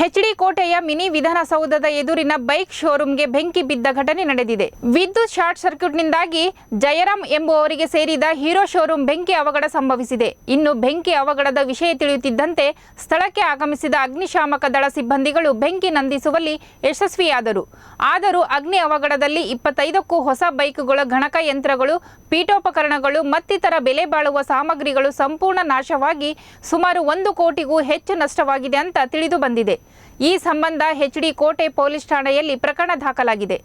HD ಕೋಟೆಯ mini ವಿಧಾನಸೌಧದ ಎದುರಿನ ಬೈಕ್ ಶೋರೂಮ್ಗೆ ಬೆಂಕಿ ಬಿದ್ದ ಘಟನೆ ನಡೆದಿದೆ. ವಿದ್ಯುತ್ ಶಾರ್ಟ್ ಸರ್ಕ್ಯೂಟ್ನಿಂದಾಗಿ ಜಯರಾಮ್ ಎಂಬುವವರಿಗೆ ಸೇರಿದ ಹೀರೋ ಶೋರೂಮ್ ಬೆಂಕಿ ಅವಘಡ ಸಂಭವಿಸಿದೆ. ಇನ್ನು ಬೆಂಕಿ ಅವಘಡದ ವಿಷಯ ತಿಳಿಯುತ್ತಿದ್ದಂತೆ ಸ್ಥಳಕ್ಕೆ ಆಗಮಿಸಿದ ಅಗ್ನಿಶಾಮಕ ದಳ ಸಿಬ್ಬಂದಿಗಳು ಬೆಂಕಿ ನಂದಿಸುವಲ್ಲಿ ಯಶಸ್ವಿಯಾದರು. ಆದರೂ ಅಗ್ನಿ ಅವಘಡದಲ್ಲಿ 25ಕ್ಕೂ ಹೊಸ ಬೈಕ್ಗಳ ಗಣಕ ಯಂತ್ರಗಳು, ಪೀಠೋಪಕರಣಗಳು ಮತ್ತಿತರ ಬೆಲೆ ಬಾಳುವ ಸಾಮಗ್ರಿಗಳು ಸಂಪೂರ್ಣ ನಾಶವಾಗಿ ಸುಮಾರು 1 ಕೋಟಿಗೂ ಹೆಚ್ಚು ನಷ್ಟವಾಗಿದೆ ಅಂತ ತಿಳಿದು ಬಂದಿದೆ. ಈ ಸಂಬಂಧ ಎಚ್ಡಿ ಕೋಟೆ ಪೊಲೀಸ್ ಠಾಣೆಯಲ್ಲಿ ಪ್ರಕರಣ ದಾಖಲಾಗಿದೆ.